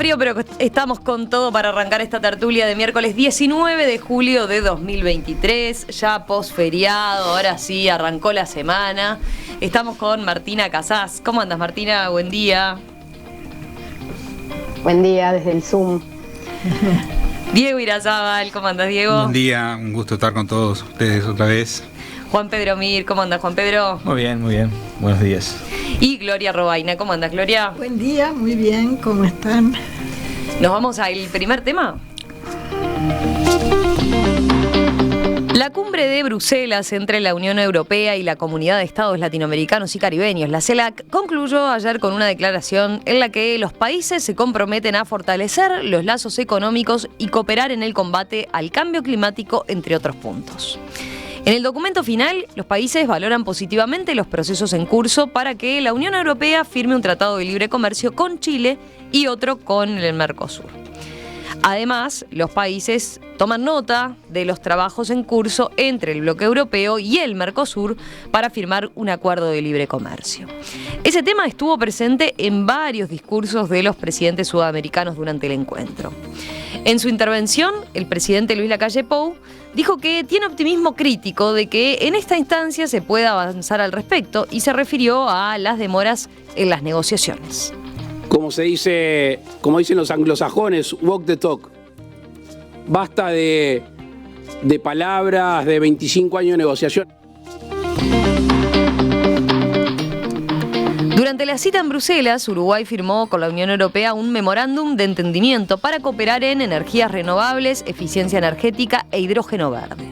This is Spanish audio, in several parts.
frío, pero estamos con todo para arrancar esta tertulia de miércoles 19 de julio de 2023, ya posferiado, ahora sí, arrancó la semana. Estamos con Martina Casás. ¿Cómo andas, Martina? Buen día. Buen día desde el Zoom. Diego Irazábal, ¿cómo andas, Diego? Buen día, un gusto estar con todos ustedes otra vez. Juan Pedro Mir, ¿cómo andas, Juan Pedro? Muy bien, buenos días. Y Gloria Robaina, ¿cómo andas, Gloria? Buen día, muy bien, ¿cómo están? Nos vamos al primer tema. La cumbre de Bruselas entre la Unión Europea y la Comunidad de Estados Latinoamericanos y Caribeños, la CELAC, concluyó ayer con una declaración en la que los países se comprometen a fortalecer los lazos económicos y cooperar en el combate al cambio climático, entre otros puntos. En el documento final, los países valoran positivamente los procesos en curso para que la Unión Europea firme un tratado de libre comercio con Chile y otro con el Mercosur. Además, los países toman nota de los trabajos en curso entre el bloque europeo y el Mercosur para firmar un acuerdo de libre comercio. Ese tema estuvo presente en varios discursos de los presidentes sudamericanos durante el encuentro. En su intervención, el presidente Luis Lacalle Pou dijo que tiene optimismo crítico de que en esta instancia se pueda avanzar al respecto y se refirió a las demoras en las negociaciones. Como dicen los anglosajones, walk the talk. Basta de palabras, de 25 años de negociación. Durante la cita en Bruselas, Uruguay firmó con la Unión Europea un memorándum de entendimiento para cooperar en energías renovables, eficiencia energética e hidrógeno verde.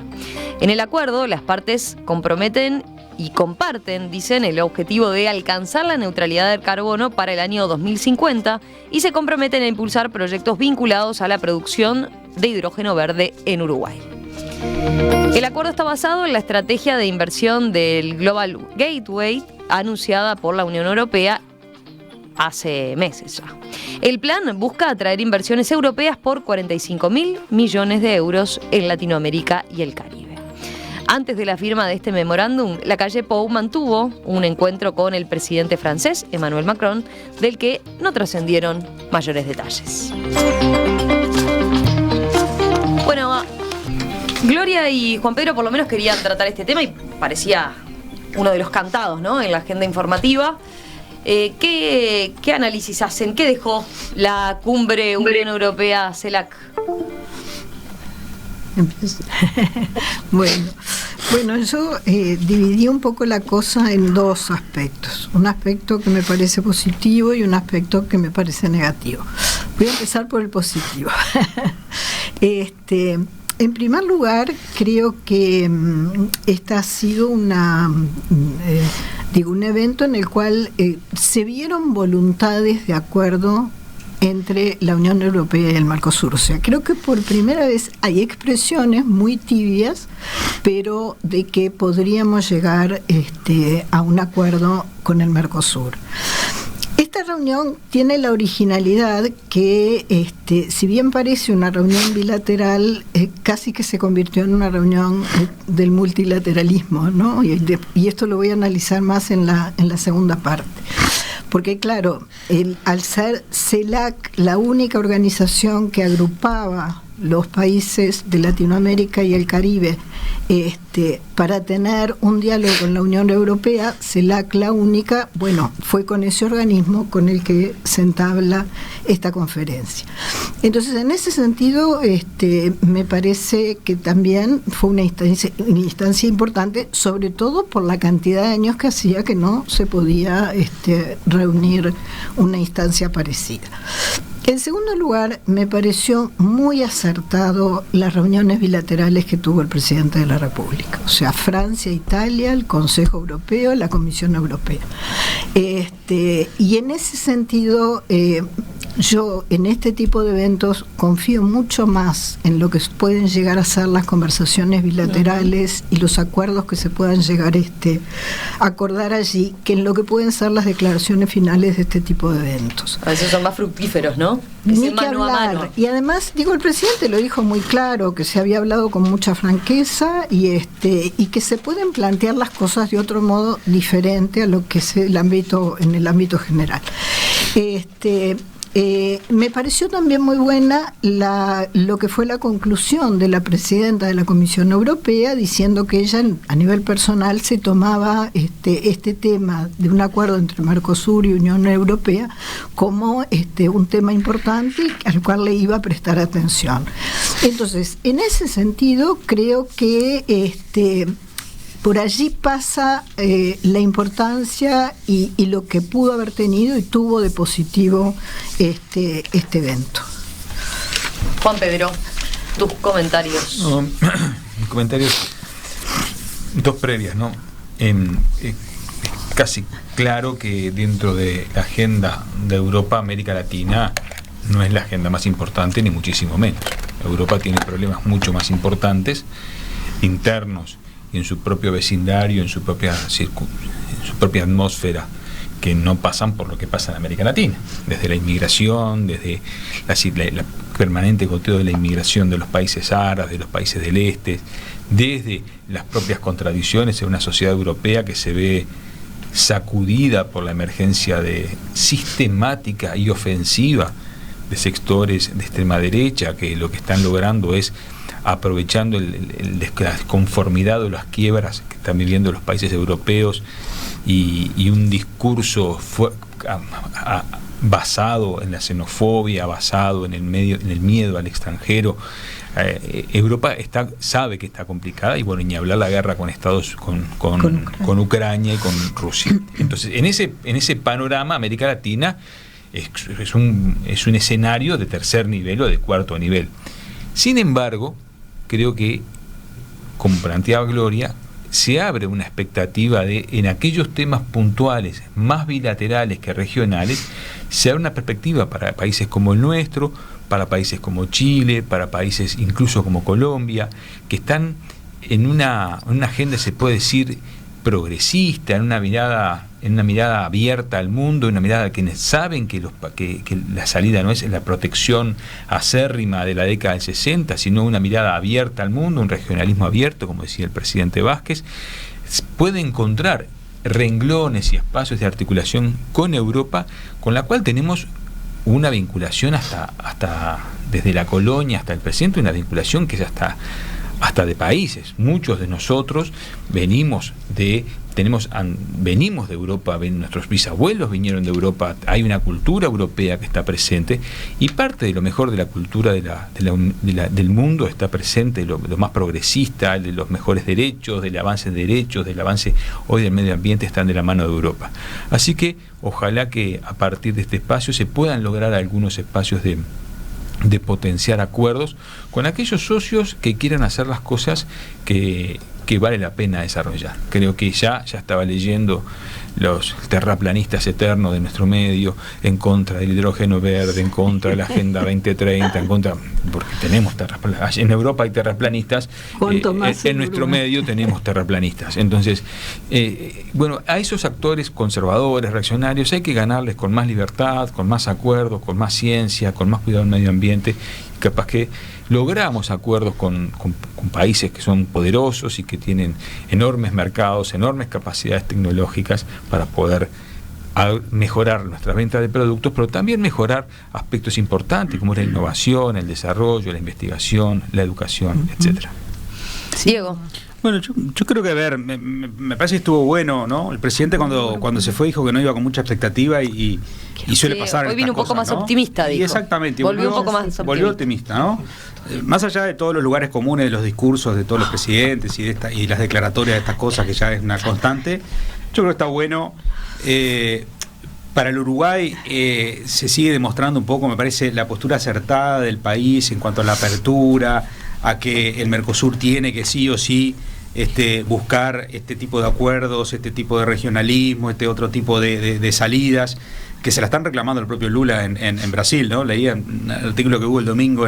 En el acuerdo, las partes comprometen y comparten, dicen, el objetivo de alcanzar la neutralidad del carbono para el año 2050 y se comprometen a impulsar proyectos vinculados a la producción de hidrógeno verde en Uruguay. El acuerdo está basado en la estrategia de inversión del Global Gateway anunciada por la Unión Europea hace meses ya. El plan busca atraer inversiones europeas por 45.000 millones de euros en Latinoamérica y el Caribe. Antes de la firma de este memorándum, Lacalle Pou mantuvo un encuentro con el presidente francés, Emmanuel Macron, del que no trascendieron mayores detalles. Bueno, Gloria y Juan Pedro por lo menos querían tratar este tema y parecía uno de los cantados, ¿no?, en la agenda informativa. ¿Qué análisis hacen? ¿Qué dejó la cumbre Unión Europea-CELAC? Bueno, yo dividí un poco la cosa en dos aspectos. Un aspecto que me parece positivo y un aspecto que me parece negativo. Voy a empezar por el positivo. En primer lugar, creo que esta ha sido un evento en el cual se vieron voluntades de acuerdo entre la Unión Europea y el Mercosur. O sea, creo que por primera vez hay expresiones muy tibias, pero de que podríamos llegar a un acuerdo con el Mercosur. Esta reunión tiene la originalidad que, si bien parece una reunión bilateral, casi que se convirtió en una reunión del multilateralismo, ¿no? Y esto lo voy a analizar más en la segunda parte. Porque claro, al ser CELAC la única organización que agrupaba los países de Latinoamérica y el Caribe para tener un diálogo con la Unión Europea, CELAC la única, bueno, fue con ese organismo con el que se entabla esta conferencia. Entonces, en ese sentido, me parece que también fue una instancia importante, sobre todo por la cantidad de años que hacía que no se podía reunir una instancia parecida. En segundo lugar, me pareció muy acertado las reuniones bilaterales que tuvo el presidente de la República, o sea, Francia, Italia, el Consejo Europeo, la Comisión Europea. Y en ese sentido, yo en este tipo de eventos confío mucho más en lo que pueden llegar a ser las conversaciones bilaterales y los acuerdos que se puedan llegar a acordar allí, que en lo que pueden ser las declaraciones finales de este tipo de eventos. A veces son más fructíferos, ¿no? Ni que hablar. Y además, el presidente lo dijo muy claro, que se había hablado con mucha franqueza y que se pueden plantear las cosas de otro modo diferente a lo que es en el ámbito general. Me pareció también muy buena lo que fue la conclusión de la presidenta de la Comisión Europea, diciendo que ella a nivel personal se tomaba este tema de un acuerdo entre Mercosur y Unión Europea como un tema importante al cual le iba a prestar atención. Entonces, en ese sentido, creo que por allí pasa la importancia y lo que pudo haber tenido y tuvo de positivo este evento. Juan Pedro, tus comentarios. Mis comentarios, dos previas, ¿no? Casi claro que dentro de la agenda de Europa, América Latina no es la agenda más importante, ni muchísimo menos. Europa tiene problemas mucho más importantes, internos, en su propio vecindario, en su propia atmósfera, que no pasan por lo que pasa en América Latina, desde la inmigración, desde la permanente goteo de la inmigración de los países árabes, de los países del este, desde las propias contradicciones en una sociedad europea que se ve sacudida por la emergencia sistemática y ofensiva de sectores de extrema derecha, que lo que están logrando es aprovechando la desconformidad o las quiebras que están viviendo los países europeos y un discurso basado en la xenofobia, basado en el miedo al extranjero. Europa sabe que está complicada y bueno, ni hablar la guerra con con Ucrania y con Rusia. Entonces, en ese panorama, América Latina es un escenario de tercer nivel o de cuarto nivel. Sin embargo, creo que, como planteaba Gloria, se abre una expectativa en aquellos temas puntuales, más bilaterales que regionales, se abre una perspectiva para países como el nuestro, para países como Chile, para países incluso como Colombia, que están en una agenda, se puede decir, progresista, en una mirada abierta al mundo, una mirada a quienes saben que la salida no es la protección acérrima de la década del 60, sino una mirada abierta al mundo, un regionalismo abierto, como decía el presidente Vázquez, puede encontrar renglones y espacios de articulación con Europa, con la cual tenemos una vinculación hasta desde la colonia hasta el presente, una vinculación que es hasta de países. Muchos de nosotros venimos de Europa, nuestros bisabuelos vinieron de Europa, hay una cultura europea que está presente y parte de lo mejor de la cultura del mundo está presente, lo más progresista, de los mejores derechos, del avance de derechos, del avance hoy del medio ambiente están de la mano de Europa. Así que ojalá que a partir de este espacio se puedan lograr algunos espacios de potenciar acuerdos con aquellos socios que quieran hacer las cosas que vale la pena desarrollar. Creo que ya estaba leyendo los terraplanistas eternos de nuestro medio, en contra del hidrógeno verde, en contra de la Agenda 2030, en contra, porque tenemos terraplanistas. En Europa hay terraplanistas, en nuestro medio tenemos terraplanistas. Entonces, bueno, a esos actores conservadores, reaccionarios, hay que ganarles con más libertad, con más acuerdos, con más ciencia, con más cuidado del medio ambiente. Capaz que logramos acuerdos con países que son poderosos y que tienen enormes mercados, enormes capacidades tecnológicas para poder mejorar nuestras ventas de productos, pero también mejorar aspectos importantes como es la innovación, el desarrollo, la investigación, la educación, etcétera. Diego. Bueno, yo creo que, a ver, me parece que estuvo bueno, ¿no? El presidente cuando se fue dijo que no iba con mucha expectativa y suele pasar. Hoy vino un poco más optimista, dijo. Y exactamente, volvió un poco más optimista. Volvió optimista, ¿no? Más allá de todos los lugares comunes de los discursos de todos los presidentes y las declaratorias de estas cosas que ya es una constante, yo creo que está bueno. Para el Uruguay se sigue demostrando un poco, me parece, la postura acertada del país en cuanto a la apertura, a que el Mercosur tiene que sí o sí buscar este tipo de acuerdos, este tipo de regionalismo, otro tipo de salidas, que se la están reclamando el propio Lula en Brasil, ¿no? Leía un artículo que hubo el domingo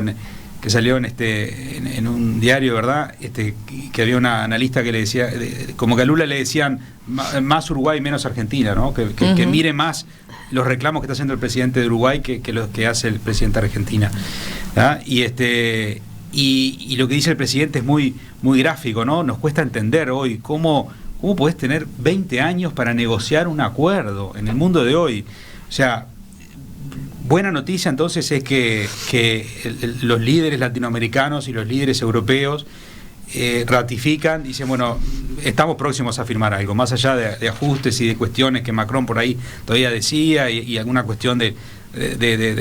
que salió en un diario, ¿verdad? Que había una analista que le decía, como que a Lula le decían más Uruguay, menos Argentina, ¿no? Que mire más los reclamos que está haciendo el presidente de Uruguay que los que hace el presidente de Argentina, ¿verdad? Y lo que dice el presidente es muy, muy gráfico, ¿no? Nos cuesta entender hoy cómo podés tener 20 años para negociar un acuerdo en el mundo de hoy. O sea, buena noticia entonces es que los líderes latinoamericanos y los líderes europeos ratifican, dicen, bueno, estamos próximos a firmar algo, más allá de ajustes y de cuestiones que Macron por ahí todavía decía, y alguna cuestión de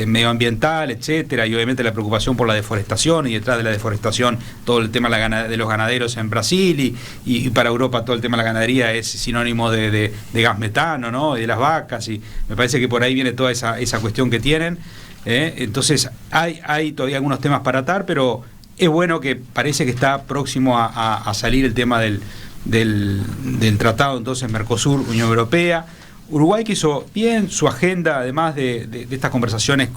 medioambiental, etcétera, y obviamente la preocupación por la deforestación, y detrás de la deforestación todo el tema de los ganaderos en Brasil, y para Europa todo el tema de la ganadería es sinónimo de gas metano, ¿no? Y de las vacas, y me parece que por ahí viene toda esa cuestión que tienen. Entonces hay todavía algunos temas para atar, pero es bueno que parece que está próximo a salir el tema del tratado entonces Mercosur-Unión Europea. Uruguay que hizo bien su agenda, además de estas conversaciones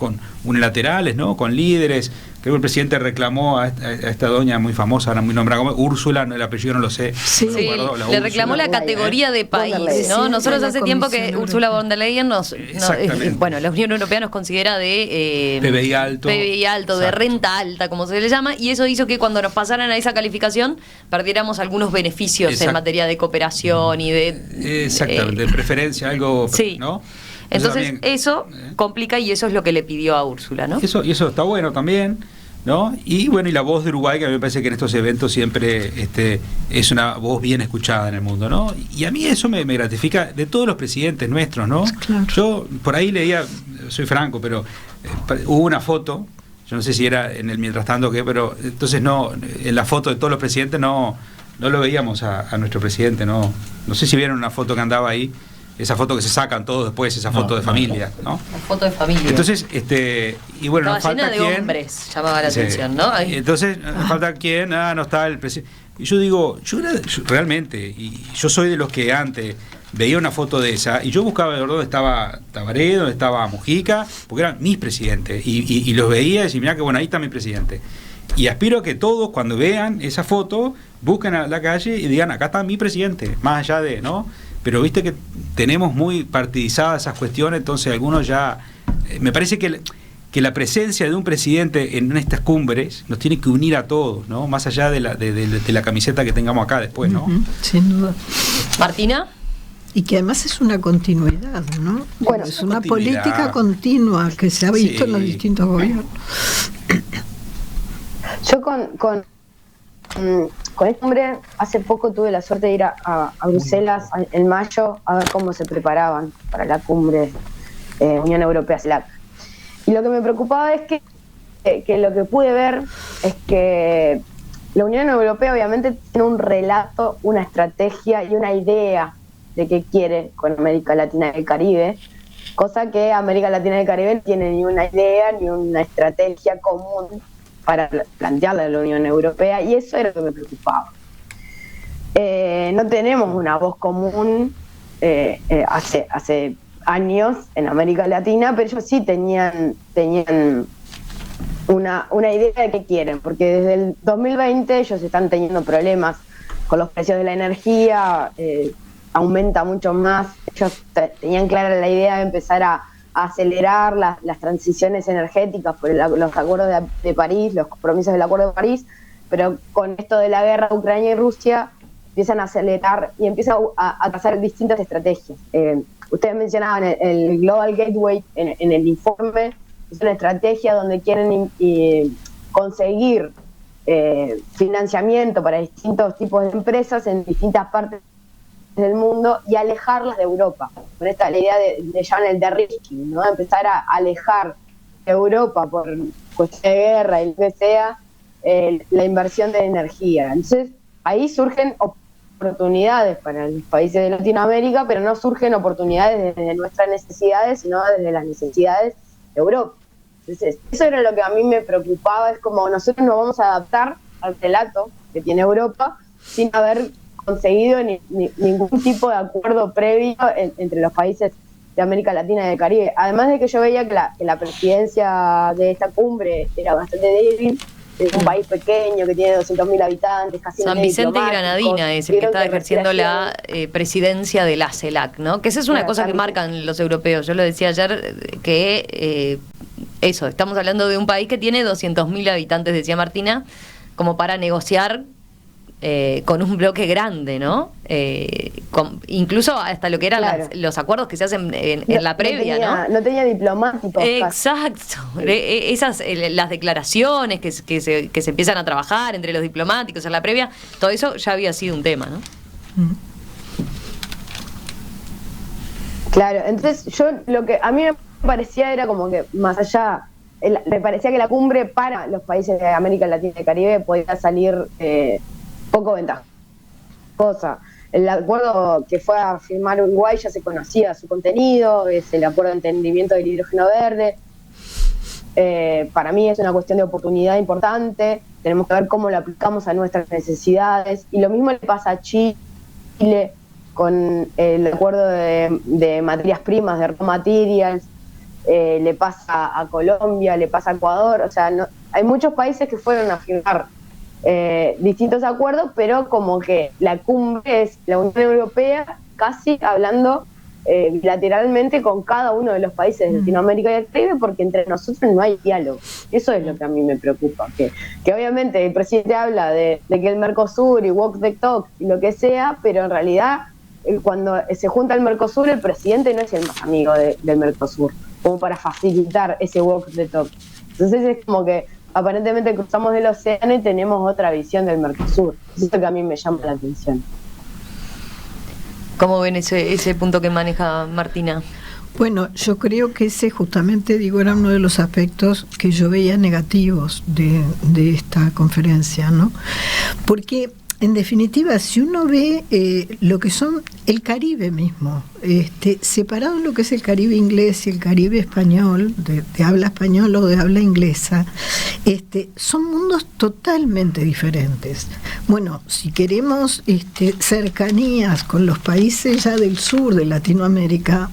unilaterales, ¿no? Con líderes. Creo que el presidente reclamó a esta doña muy famosa, ahora muy nombrada como Úrsula, el apellido no lo sé. Sí, le reclamó la categoría de país, ¿no? Nosotros hace tiempo que Úrsula von der Leyen bueno, la Unión Europea nos considera de PBI alto, de renta alta, como se le llama, y eso hizo que cuando nos pasaran a esa calificación perdiéramos algunos beneficios en materia de cooperación y de... Exactamente, de preferencia, algo, sí. ¿no? Entonces eso complica, y eso es lo que le pidió a Úrsula, ¿no? Y eso está bueno también, ¿no? Y bueno, y la voz de Uruguay, que a mí me parece que en estos eventos siempre es una voz bien escuchada en el mundo, ¿no? Y a mí eso me gratifica de todos los presidentes nuestros, ¿no? Claro. Yo por ahí leía, soy franco, pero hubo una foto, yo no sé si era en el mientras tanto que, pero entonces no, en la foto de todos los presidentes no lo veíamos a nuestro presidente, no sé si vieron una foto que andaba ahí. Esa foto que se sacan todos después, esa foto de familia, ¿no? La foto de familia. Entonces, y bueno, nos falta llena de hombres, llamaba la atención, ¿no? Ahí. Entonces, nos falta quién, no está el presidente. Y yo digo, yo realmente, y yo soy de los que antes veía una foto de esa, y yo buscaba dónde estaba Tabaré, dónde estaba Mujica, porque eran mis presidentes, y los veía y decía, mirá que bueno, ahí está mi presidente. Y aspiro a que todos, cuando vean esa foto, busquen a la calle y digan, acá está mi presidente, más allá de, ¿no? Pero viste que tenemos muy partidizadas esas cuestiones, entonces algunos ya... me parece que la presencia de un presidente en estas cumbres nos tiene que unir a todos, ¿no? Más allá de la camiseta que tengamos acá después, ¿no? Sin duda. Martina. Y que además es una continuidad, ¿no? Bueno, es una política continua que se ha visto en los distintos gobiernos. Yo con este hombre, hace poco tuve la suerte de ir a Bruselas en mayo a ver cómo se preparaban para la cumbre Unión Europea-CELAC. Y lo que me preocupaba es que lo que pude ver es que la Unión Europea obviamente tiene un relato, una estrategia y una idea de qué quiere con América Latina y el Caribe, cosa que América Latina y el Caribe no tiene ni una idea ni una estrategia común para plantearle a la Unión Europea, y eso era lo que me preocupaba. No tenemos una voz común hace años en América Latina, pero ellos sí tenían una idea de qué quieren, porque desde el 2020 ellos están teniendo problemas con los precios de la energía, aumenta mucho más. Ellos tenían clara la idea de empezar a acelerar las transiciones energéticas por los acuerdos de París, los compromisos del Acuerdo de París, pero con esto de la guerra de Ucrania y Rusia empiezan a acelerar y empiezan a trazar distintas estrategias. Ustedes mencionaban el Global Gateway en el informe, es una estrategia donde quieren conseguir financiamiento para distintos tipos de empresas en distintas partes del mundo y alejarlas de Europa. Con esta la idea de llaman el de-risking, ¿no? Empezar a alejar de Europa por cuestión de guerra y lo que sea, la inversión de energía. Entonces, ahí surgen oportunidades para los países de Latinoamérica, pero no surgen oportunidades desde nuestras necesidades, sino desde las necesidades de Europa. Entonces, eso era lo que a mí me preocupaba, es como nosotros nos vamos a adaptar al relato que tiene Europa sin haber conseguido ningún tipo de acuerdo previo entre los países de América Latina y del Caribe. Además de que yo veía que la presidencia de esta cumbre era bastante débil, es un país pequeño que tiene 200.000 habitantes, casi San Vicente y Granadina es el que está ejerciendo la presidencia de la CELAC, ¿no? Que esa es una cosa que marcan los europeos. Yo lo decía ayer, que estamos hablando de un país que tiene 200.000 habitantes, decía Martina, como para negociar con un bloque grande, ¿no? Incluso hasta lo que eran Claro. los acuerdos que se hacen en la previa, ¿no? No tenía diplomáticos. Exacto. Esas, las declaraciones que se empiezan a trabajar entre los diplomáticos en la previa, todo eso ya había sido un tema, ¿no? Claro, entonces yo lo que a mí me parecía era como que más allá, me parecía que la cumbre para los países de América Latina y Caribe podía salir poco ventajosa. El acuerdo que fue a firmar Uruguay ya se conocía su contenido, es el acuerdo de entendimiento del hidrógeno verde. Para mí es una cuestión de oportunidad importante, tenemos que ver cómo lo aplicamos a nuestras necesidades, y lo mismo le pasa a Chile con el acuerdo de materias primas, de raw materials, le pasa a Colombia, le pasa a Ecuador, o sea, hay muchos países que fueron a firmar distintos acuerdos, pero como que la cumbre es la Unión Europea casi hablando bilateralmente con cada uno de los países de Latinoamérica y el Caribe, porque entre nosotros no hay diálogo. Eso es lo que a mí me preocupa, que obviamente el presidente habla de que el Mercosur y walk the talk y lo que sea, pero en realidad cuando se junta el Mercosur, el presidente no es el más amigo del Mercosur, como para facilitar ese walk the talk. Entonces es como que aparentemente cruzamos el océano y tenemos otra visión del Mercosur. Eso es lo que a mí me llama la atención. ¿Cómo ven ese punto que maneja Martina? Bueno, yo creo que ese justamente, digo, era uno de los aspectos que yo veía negativos de esta conferencia, ¿no? Porque, en definitiva, si uno ve lo que son el Caribe mismo, separado en lo que es el Caribe inglés y el Caribe español, de habla española o de habla inglesa, son mundos totalmente diferentes. Bueno, si queremos cercanías con los países ya del sur de Latinoamérica,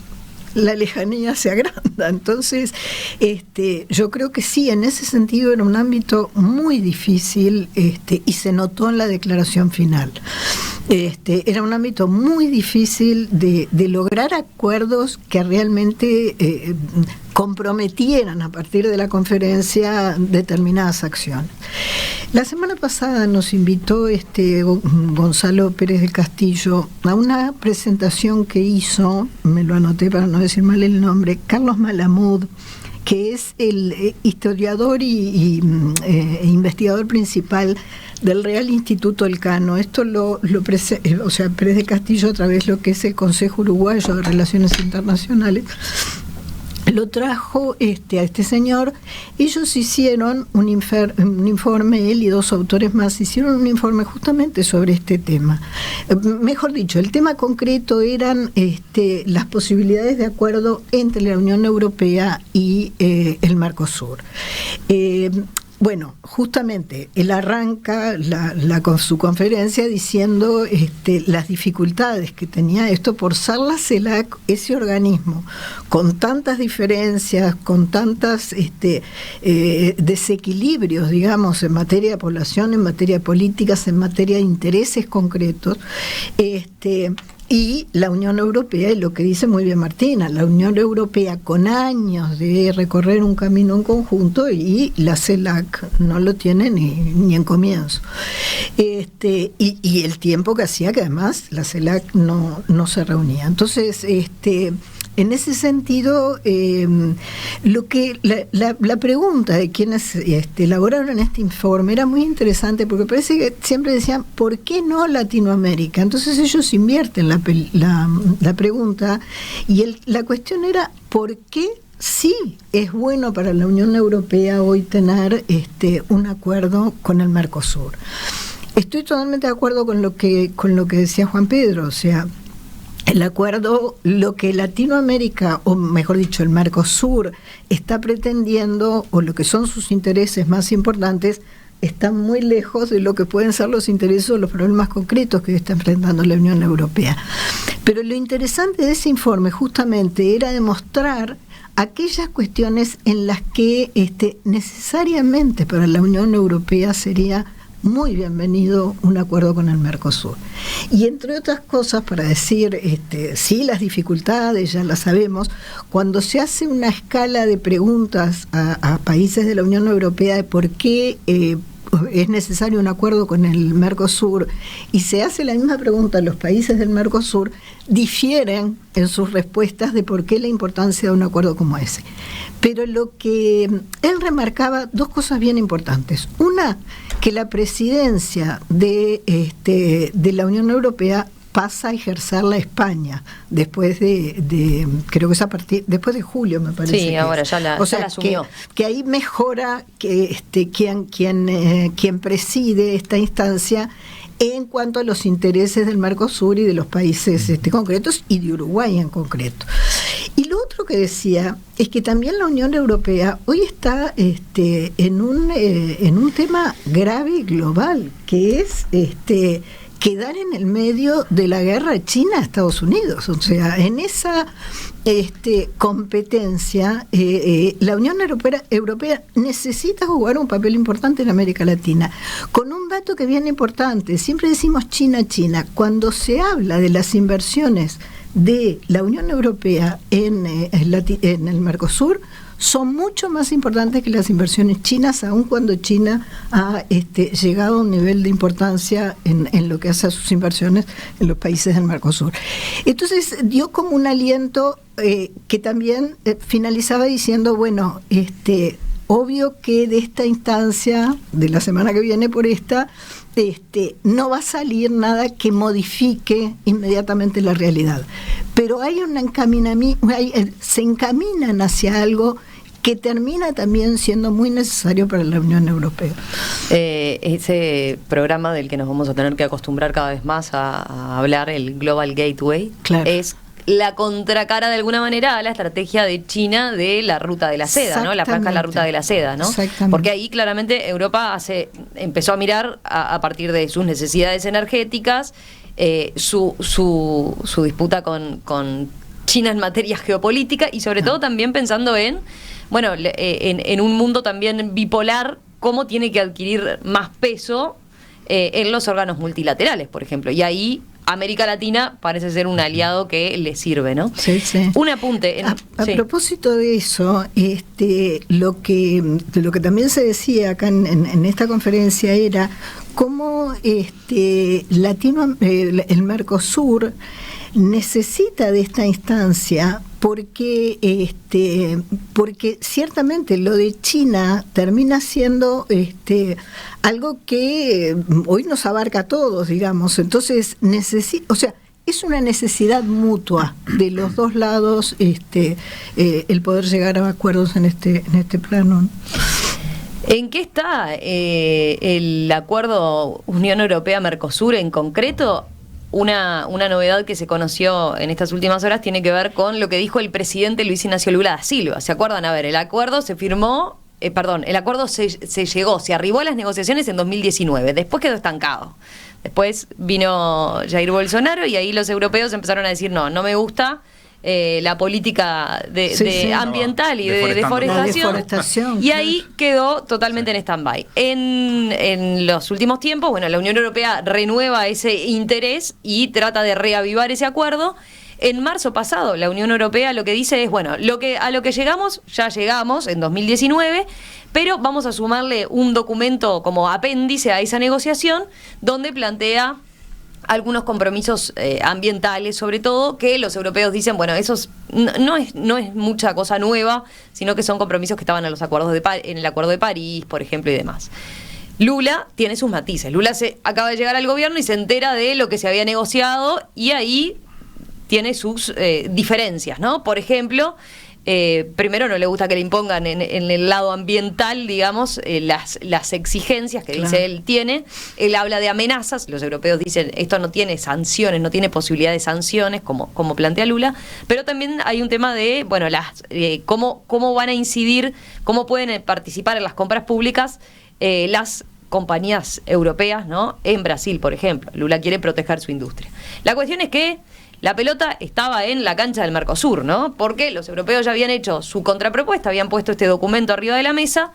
la lejanía se agranda. Entonces, yo creo que sí, en ese sentido era un ámbito muy difícil, y se notó en la declaración final. Era un ámbito muy difícil de lograr acuerdos que realmente comprometieran a partir de la conferencia determinadas acciones. La semana pasada nos invitó Gonzalo Pérez del Castillo a una presentación que hizo, me lo anoté para no decir mal el nombre, Carlos Malamud, que es el historiador e investigador principal del Real Instituto Elcano. Esto Pérez del Castillo, a través de lo que es el Consejo Uruguayo de Relaciones Internacionales, lo trajo a este señor. Ellos hicieron un informe, él y dos autores más hicieron un informe justamente sobre este tema. Mejor dicho, el tema concreto eran las posibilidades de acuerdo entre la Unión Europea y el Mercosur. Bueno, justamente él arranca su conferencia diciendo las dificultades que tenía esto por ser la CELAC, ese organismo con tantas diferencias, con tantas desequilibrios, digamos, en materia de población, en materia de políticas, en materia de intereses concretos, y la Unión Europea, y lo que dice muy bien Martina, la Unión Europea con años de recorrer un camino en conjunto, y la CELAC no lo tiene ni en comienzo. Y el tiempo que hacía que además la CELAC no se reunía. Entonces, en ese sentido, la pregunta de quienes elaboraron este informe era muy interesante, porque parece que siempre decían, ¿por qué no Latinoamérica? Entonces ellos invierten la pregunta, y la cuestión era, ¿por qué sí es bueno para la Unión Europea hoy tener un acuerdo con el Mercosur? Estoy totalmente de acuerdo con lo que decía Juan Pedro, o sea, el acuerdo, lo que Latinoamérica, o mejor dicho, el Mercosur está pretendiendo, o lo que son sus intereses más importantes, están muy lejos de lo que pueden ser los intereses o los problemas concretos que está enfrentando la Unión Europea. Pero lo interesante de ese informe justamente era demostrar aquellas cuestiones en las que necesariamente para la Unión Europea sería muy bienvenido un acuerdo con el Mercosur. Y entre otras cosas, para decir, sí, las dificultades, ya las sabemos, cuando se hace una escala de preguntas a países de la Unión Europea de por qué es necesario un acuerdo con el Mercosur, y se hace la misma pregunta, los países del Mercosur difieren en sus respuestas de por qué la importancia de un acuerdo como ese. Pero lo que él remarcaba, dos cosas bien importantes. Una, que la presidencia de la Unión Europea pasa a ejercerla España después de creo que es después de julio, me parece. Sí, ahora ya la asumió. Que ahí mejora que quien preside esta instancia en cuanto a los intereses del Mercosur y de los países concretos, y de Uruguay en concreto. Y lo otro que decía es que también la Unión Europea hoy está en un tema grave y global, que es quedar en el medio de la guerra China-Estados Unidos. O sea, en esa competencia, la Unión Europea necesita jugar un papel importante en América Latina, con un dato que viene importante. Siempre decimos China, China. Cuando se habla de las inversiones de la Unión Europea en el Mercosur, son mucho más importantes que las inversiones chinas, aun cuando China ha llegado a un nivel de importancia en lo que hace a sus inversiones en los países del Mercosur. Entonces dio como un aliento que también finalizaba diciendo, bueno, obvio que de esta instancia, de la semana que viene por esta, no va a salir nada que modifique inmediatamente la realidad. Pero hay un encaminamiento, se encaminan hacia algo que termina también siendo muy necesario para la Unión Europea. Ese programa del que nos vamos a tener que acostumbrar cada vez más a hablar, el Global Gateway, claro, es la contracara de alguna manera a la estrategia de China de la ruta de la seda, ¿no? La franja de la ruta de la seda, ¿no? Porque ahí claramente Europa empezó a mirar a partir de sus necesidades energéticas, su disputa con China en materia geopolítica, y sobre todo también pensando en un mundo también bipolar, cómo tiene que adquirir más peso en los órganos multilaterales, por ejemplo. Y ahí América Latina parece ser un aliado que le sirve, ¿no? Sí, sí. Un apunte. A propósito de eso, lo que también se decía acá en esta conferencia era cómo el Mercosur necesita de esta instancia porque ciertamente lo de China termina siendo algo que hoy nos abarca a todos, digamos. Entonces es una necesidad mutua de los dos lados, el poder llegar a acuerdos en este plano. ¿En qué está el acuerdo Unión Europea-Mercosur en concreto? Una novedad que se conoció en estas últimas horas tiene que ver con lo que dijo el presidente Luis Ignacio Lula da Silva. ¿Se acuerdan? A ver, el acuerdo se firmó, el acuerdo se arribó a las negociaciones en 2019, después quedó estancado. Después vino Jair Bolsonaro y ahí los europeos empezaron a decir, no me gusta la política ambiental y de deforestación, y ahí quedó totalmente en stand-by. En los últimos tiempos, la Unión Europea renueva ese interés y trata de reavivar ese acuerdo. En marzo pasado, la Unión Europea lo que dice es, a lo que llegamos, ya llegamos en 2019, pero vamos a sumarle un documento como apéndice a esa negociación, donde plantea algunos compromisos ambientales, sobre todo, que los europeos dicen, esos no es mucha cosa nueva, sino que son compromisos que estaban en los acuerdos en el Acuerdo de París, por ejemplo, y demás. Lula tiene sus matices. Lula acaba de llegar al gobierno y se entera de lo que se había negociado, y ahí tiene sus diferencias, ¿no? Por ejemplo, primero no le gusta que le impongan en el lado ambiental, digamos, las exigencias que dice él tiene. Él habla de amenazas, los europeos dicen esto no tiene sanciones, no tiene posibilidad de sanciones como plantea Lula, pero también hay un tema de cómo van a incidir, cómo pueden participar en las compras públicas las compañías europeas, ¿no? En Brasil, por ejemplo. Lula quiere proteger su industria. La cuestión es que la pelota estaba en la cancha del Mercosur, ¿no? Porque los europeos ya habían hecho su contrapropuesta, habían puesto este documento arriba de la mesa,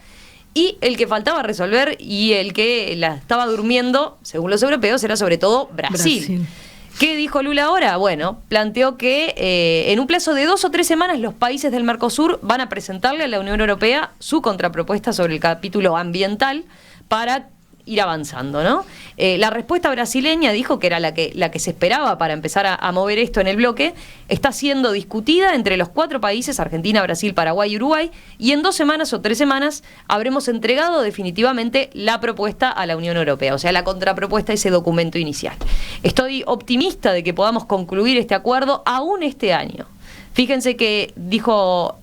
y el que faltaba resolver y el que la estaba durmiendo, según los europeos, era sobre todo Brasil. ¿Qué dijo Lula ahora? Planteó que en un plazo de 2 o 3 semanas los países del Mercosur van a presentarle a la Unión Europea su contrapropuesta sobre el capítulo ambiental para ir avanzando, ¿no? La respuesta brasileña, dijo que era la que se esperaba para empezar a mover esto en el bloque, está siendo discutida entre los 4 países, Argentina, Brasil, Paraguay y Uruguay, y en 2 semanas o 3 semanas habremos entregado definitivamente la propuesta a la Unión Europea, o sea, la contrapropuesta a ese documento inicial. Estoy optimista de que podamos concluir este acuerdo aún este año. Fíjense que digo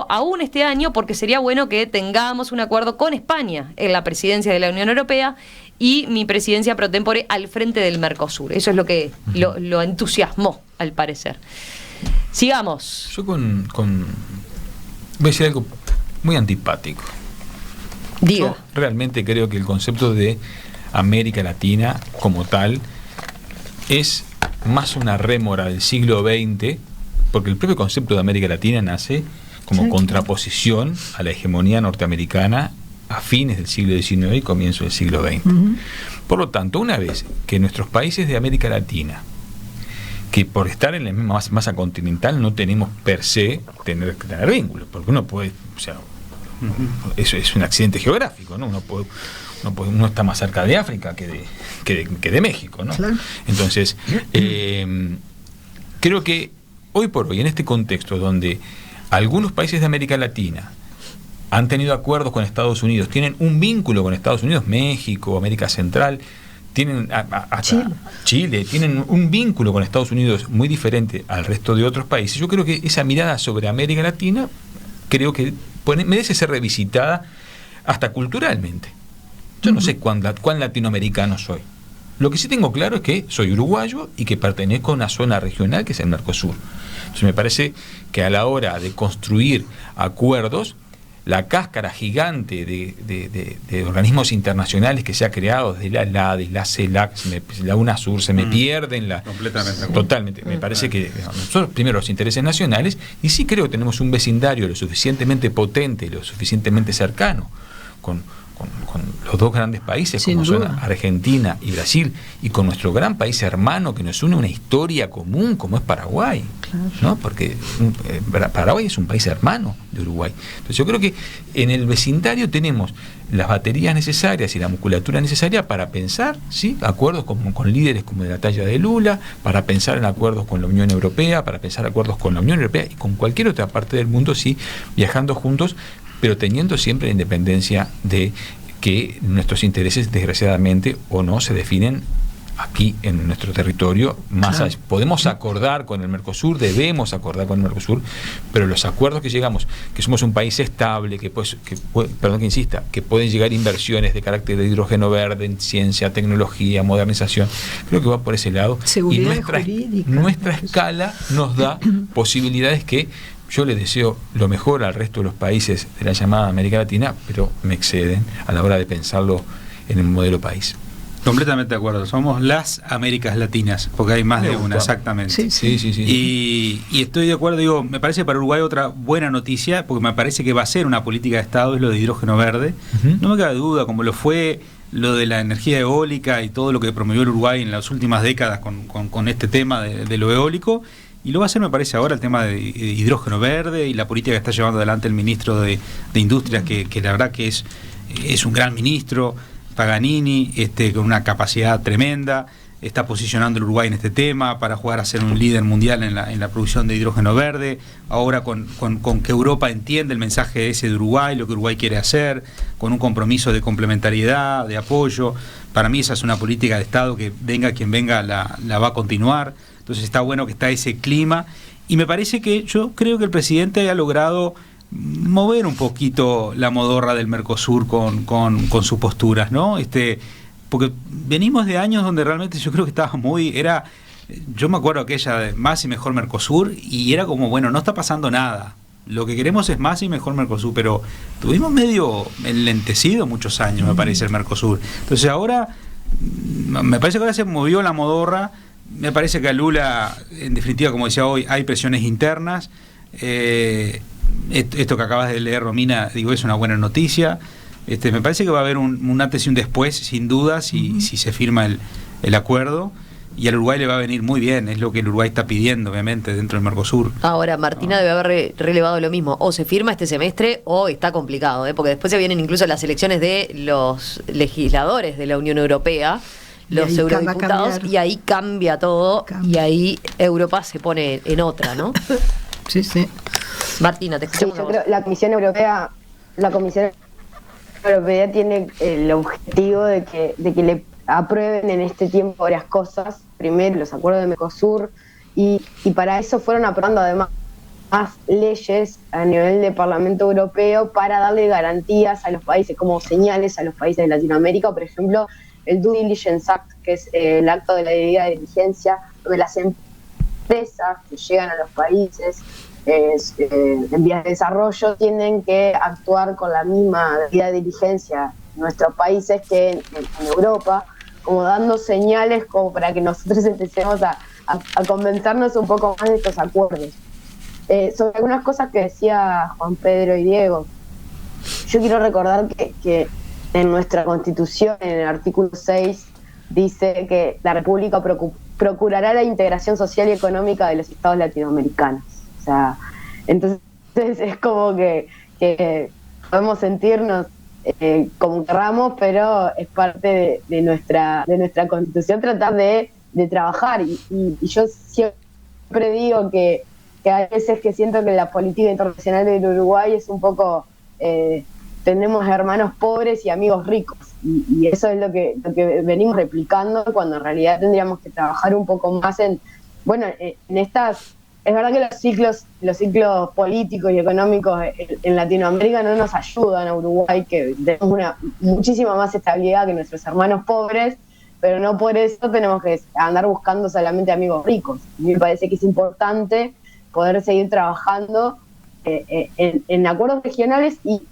aún este año porque sería bueno que tengamos un acuerdo con España en la presidencia de la Unión Europea y mi presidencia pro tempore al frente del Mercosur. Eso es lo que lo entusiasmó, al parecer. Sigamos. Yo voy a decir algo muy antipático. Diga. Yo realmente creo que el concepto de América Latina como tal es más una rémora del siglo XX, porque el propio concepto de América Latina nace como contraposición a la hegemonía norteamericana a fines del siglo XIX y comienzo del siglo XX. Por lo tanto, una vez que nuestros países de América Latina, que por estar en la misma masa continental no tenemos per se tener vínculos, porque uno puede, o sea, eso es un accidente geográfico, ¿no? Uno está más cerca de África que de México, ¿no? Claro. Entonces, creo que hoy por hoy, en este contexto donde algunos países de América Latina han tenido acuerdos con Estados Unidos, tienen un vínculo con Estados Unidos, México, América Central, tienen hasta Chile, tienen un vínculo con Estados Unidos muy diferente al resto de otros países. Yo creo que esa mirada sobre América Latina creo que merece ser revisitada hasta culturalmente. Yo no sé cuán latinoamericano soy. Lo que sí tengo claro es que soy uruguayo y que pertenezco a una zona regional que es el Mercosur. Entonces me parece que a la hora de construir acuerdos, la cáscara gigante de organismos internacionales que se ha creado, desde la LADES, la CELAC, la UNASUR, se me pierden totalmente. Me parece que nosotros primero los intereses nacionales, y sí creo que tenemos un vecindario lo suficientemente potente, lo suficientemente cercano, con los 2 grandes países, sin como duda, son Argentina y Brasil, y con nuestro gran país hermano que nos une una historia común como es Paraguay, claro, ¿no? Porque Paraguay es un país hermano de Uruguay. Entonces yo creo que en el vecindario tenemos las baterías necesarias y la musculatura necesaria para pensar, ¿sí?, acuerdos con líderes como de la talla de Lula, para pensar en acuerdos con la Unión Europea, para pensar acuerdos con la Unión Europea y con cualquier otra parte del mundo, sí, viajando juntos, pero teniendo siempre la independencia de que nuestros intereses, desgraciadamente o no, se definen aquí en nuestro territorio. Más allá, podemos acordar con el Mercosur, debemos acordar con el Mercosur, pero los acuerdos que llegamos, que somos un país estable, que pueden llegar inversiones de carácter de hidrógeno verde en ciencia, tecnología, modernización, creo que va por ese lado. Seguridad y nuestra escala nos da posibilidades que yo le deseo lo mejor al resto de los países de la llamada América Latina, pero me exceden a la hora de pensarlo en el modelo país. Completamente de acuerdo, somos las Américas Latinas, porque hay más de una, exactamente. Sí. Y estoy de acuerdo, me parece para Uruguay otra buena noticia, porque me parece que va a ser una política de Estado, es lo de hidrógeno verde. No me cabe duda, como lo fue lo de la energía eólica y todo lo que promovió el Uruguay en las últimas décadas con este tema de lo eólico. Y lo va a hacer, me parece, ahora el tema de hidrógeno verde y la política que está llevando adelante el ministro de Industrias, que la verdad que es un gran ministro, Paganini, con una capacidad tremenda, está posicionando el Uruguay en este tema para jugar a ser un líder mundial en la producción de hidrógeno verde, ahora con que Europa entiende el mensaje ese de Uruguay, lo que Uruguay quiere hacer, con un compromiso de complementariedad, de apoyo. Para mí esa es una política de Estado que venga quien venga la va a continuar. Entonces está bueno que está ese clima, y me parece que yo creo que el presidente ha logrado mover un poquito la modorra del Mercosur con sus posturas, ¿no? Porque venimos de años donde realmente yo creo que estaba yo me acuerdo aquella de más y mejor Mercosur, y era como, bueno, no está pasando nada, lo que queremos es más y mejor Mercosur, pero tuvimos medio enlentecido muchos años, me parece, el Mercosur. Entonces ahora, me parece que ahora se movió la modorra. Me parece que a Lula, en definitiva, como decía hoy, hay presiones internas. Esto que acabas de leer, Romina, es una buena noticia. Me parece que va a haber un antes y un después, sin duda, si se firma el acuerdo. y al Uruguay le va a venir muy bien, es lo que el Uruguay está pidiendo, obviamente, dentro del Mercosur. Ahora, Martina debe haber relevado lo mismo, o se firma este semestre o está complicado, porque después se vienen incluso las elecciones de los legisladores de la Unión Europea, los eurodiputados, y ahí cambia todo, y ahí Europa se pone en otra, ¿no? Sí, sí. Martina, te escuchamos. Sí, yo creo que la Comisión Europea tiene el objetivo de que le aprueben en este tiempo varias cosas. Primero, los acuerdos de Mercosur, y para eso fueron aprobando además más leyes a nivel de Parlamento Europeo para darle garantías a los países, como señales a los países de Latinoamérica. Por ejemplo, el Due Diligence Act, que es el acto de la debida diligencia, donde las empresas que llegan a los países en vías de desarrollo tienen que actuar con la misma debida diligencia en nuestros países que en Europa, como dando señales como para que nosotros empecemos a convencernos un poco más de estos acuerdos. Sobre algunas cosas que decía Juan Pedro y Diego, yo quiero recordar que en nuestra Constitución, en el artículo 6, dice que la República procurará la integración social y económica de los estados latinoamericanos. O sea, entonces es como que podemos sentirnos como querramos, pero es parte de nuestra Constitución tratar de trabajar, y yo siempre digo que hay veces que siento que la política internacional del Uruguay es un poco tenemos hermanos pobres y amigos ricos, y eso es lo que venimos replicando, cuando en realidad tendríamos que trabajar un poco más en estas. Es verdad que los ciclos políticos y económicos en Latinoamérica no nos ayudan a Uruguay, que tenemos muchísima más estabilidad que nuestros hermanos pobres, pero no por eso tenemos que andar buscando solamente amigos ricos. A mí me parece que es importante poder seguir trabajando en acuerdos regionales, y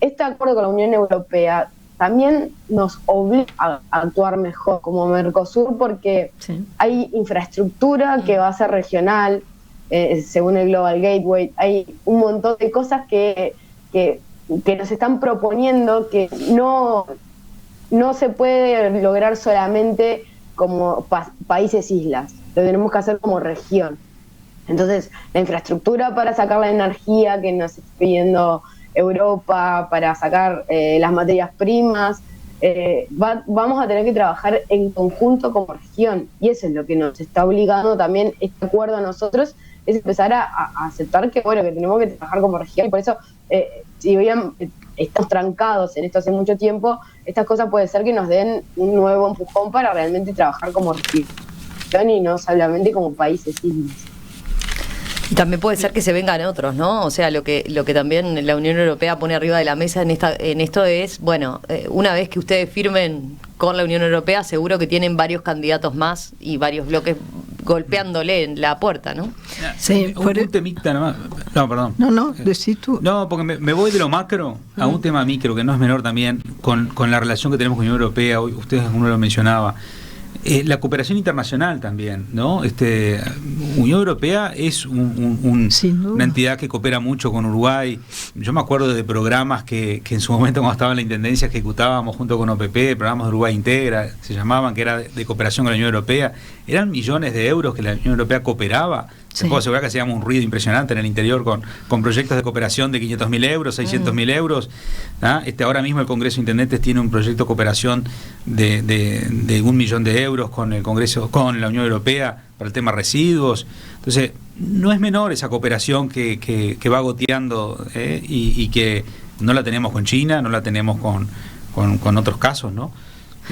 este acuerdo con la Unión Europea también nos obliga a actuar mejor como Mercosur, porque hay infraestructura que va a ser regional, según el Global Gateway, hay un montón de cosas que nos están proponiendo que no se puede lograr solamente como países islas, lo tenemos que hacer como región. Entonces, la infraestructura para sacar la energía que nos está pidiendo Europa, para sacar las materias primas, vamos a tener que trabajar en conjunto como región, y eso es lo que nos está obligando también este acuerdo a nosotros, es empezar a aceptar que tenemos que trabajar como región, y por eso si bien estamos trancados en esto hace mucho tiempo, estas cosas puede ser que nos den un nuevo empujón para realmente trabajar como región y no solamente como países islas. Y también puede ser que se vengan otros, ¿no? O sea, lo que también la Unión Europea pone arriba de la mesa en esto es, una vez que ustedes firmen con la Unión Europea, seguro que tienen varios candidatos más y varios bloques golpeándole en la puerta, ¿no? Sí, un temita nomás. No, perdón. No, decí tú. No, porque me voy de lo macro a un tema micro, que no es menor también, con la relación que tenemos con la Unión Europea. Hoy ustedes, uno lo mencionaba. La cooperación internacional también, ¿no? Unión Europea es una entidad que coopera mucho con Uruguay. Yo me acuerdo de programas que en su momento, cuando estaba en la Intendencia, ejecutábamos junto con OPP, programas de Uruguay Integra, se llamaban, que era de cooperación con la Unión Europea. Eran millones de euros que la Unión Europea cooperaba. Se puede asegurar que hacíamos un ruido impresionante en el interior con proyectos de cooperación de 500.000 euros, 600.000 euros. Ahora mismo el Congreso de Intendentes tiene un proyecto de cooperación de 1 millón de euros con el Congreso, con la Unión Europea, para el tema residuos. Entonces, no es menor esa cooperación que va goteando, y que no la tenemos con China, no la tenemos con otros casos, ¿no?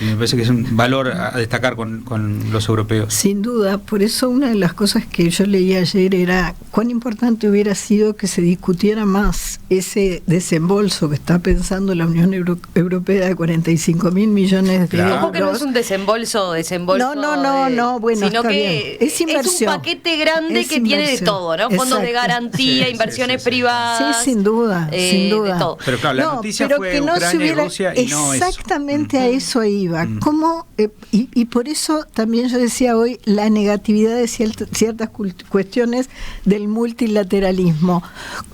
Y me parece que es un valor a destacar con los europeos. Sin duda, por eso una de las cosas que yo leí ayer era cuán importante hubiera sido que se discutiera más ese desembolso que está pensando la Unión Europea de 45.000 millones de euros. Ojo que no es un desembolso. No, bueno, sino que es inversión. Es un paquete grande que tiene de todo, ¿no? Fondos de garantía, inversiones privadas. Sí, sin duda. De todo. Pero claro, la noticia fue Ucrania y Rusia y no eso. Exactamente a eso iba. ¿Cómo, y por eso también yo decía hoy la negatividad de ciertas cuestiones del multilateralismo.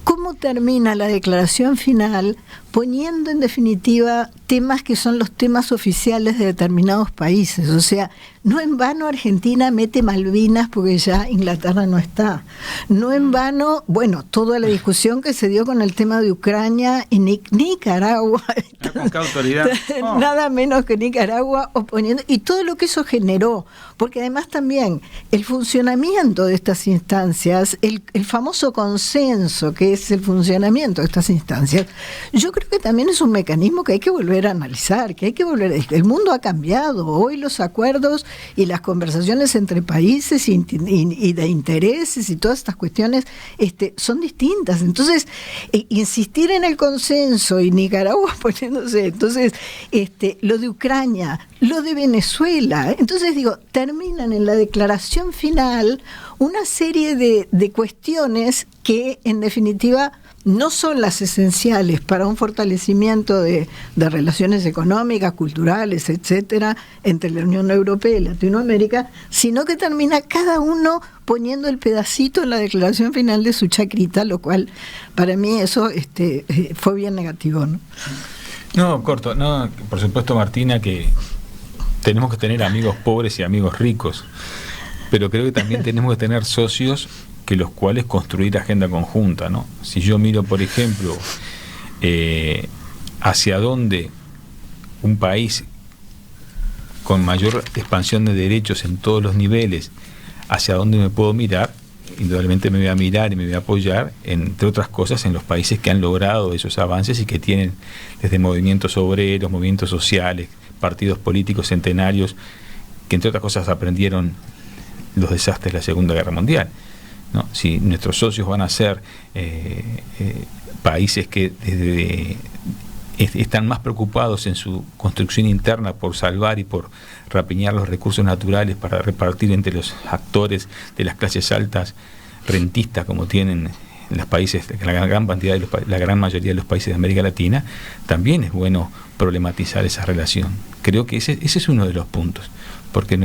¿Cómo cómo termina la declaración final poniendo en definitiva temas que son los temas oficiales de determinados países. O sea, no en vano Argentina mete Malvinas porque ya Inglaterra no está. No en vano, bueno, toda la discusión que se dio con el tema de Ucrania y Nicaragua. ¿Con qué autoridad? Nada menos que Nicaragua oponiendo, y todo lo que eso generó, porque además también el funcionamiento de estas instancias, el famoso consenso que es el funcionamiento de estas instancias, yo creo que también es un mecanismo que hay que volver a analizar, que hay que volver a discutir. El mundo ha cambiado, hoy los acuerdos y las conversaciones entre países y de intereses y todas estas cuestiones son distintas. Entonces, insistir en el consenso y Nicaragua poniéndose, entonces, lo de Ucrania, lo de Venezuela, entonces digo, terminan en la declaración final una serie de cuestiones que en definitiva no son las esenciales para un fortalecimiento de relaciones económicas, culturales, etcétera, entre la Unión Europea y Latinoamérica, sino que termina cada uno poniendo el pedacito en la declaración final de su chacrita, lo cual para mí eso fue bien negativo, ¿no? No, corto, no, por supuesto, Martina, que tenemos que tener amigos pobres y amigos ricos, pero creo que también tenemos que tener socios que los cuales construir agenda conjunta, ¿no? Si yo miro, por ejemplo, hacia dónde un país con mayor expansión de derechos en todos los niveles, hacia dónde me puedo mirar, indudablemente me voy a mirar y me voy a apoyar, entre otras cosas, en los países que han logrado esos avances y que tienen desde movimientos obreros, movimientos sociales, partidos políticos centenarios, que entre otras cosas aprendieron los desastres de la Segunda Guerra Mundial, ¿no? Si nuestros socios van a ser países que están más preocupados en su construcción interna por salvar y por rapiñar los recursos naturales para repartir entre los actores de las clases altas rentistas como tienen en los países, la gran mayoría de los países de América Latina, también es bueno problematizar esa relación. Creo que ese es uno de los puntos, porque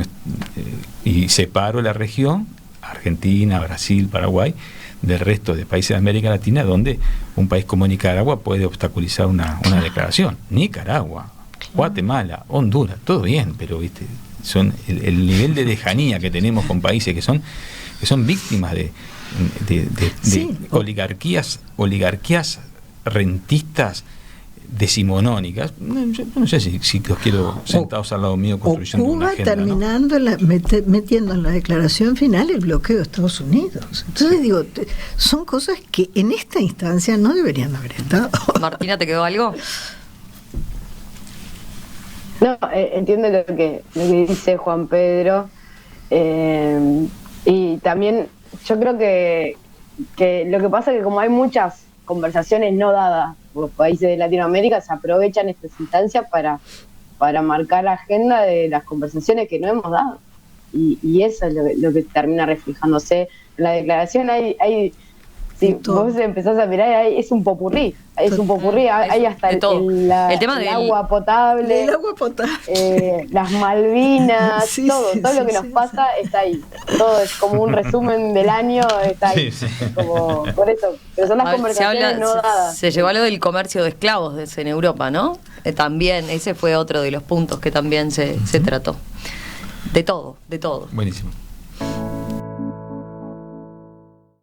y separo la región Argentina, Brasil, Paraguay del resto de países de América Latina, donde un país como Nicaragua puede obstaculizar una declaración. Nicaragua, Guatemala, Honduras, todo bien, pero son el nivel de lejanía que tenemos con países que son víctimas de sí, oligarquías rentistas decimonónicas. Yo no sé si los quiero sentados al lado mío construyendo Cuba una agenda, terminando ¿no? metiendo en la declaración final el bloqueo de Estados Unidos. Entonces digo, son cosas que en esta instancia no deberían haber estado. Martina, ¿te quedó algo? No, entiendo lo que dice Juan Pedro, y también yo creo que lo que pasa es que como hay muchas conversaciones no dadas por los países de Latinoamérica, se aprovechan estas instancias para marcar la agenda de las conversaciones que no hemos dado, y eso es lo que termina reflejándose en la declaración. Hay si vos empezás a mirar, es un popurrí, hay hasta el tema del agua potable, las Malvinas, sí, todo lo que nos pasa está ahí, todo es como un resumen del año, está ahí, como por eso, pero son las conversaciones no dadas. Se llegó a lo del comercio de esclavos en Europa, ¿no? También, ese fue otro de los puntos que también se trató. De todo. Buenísimo.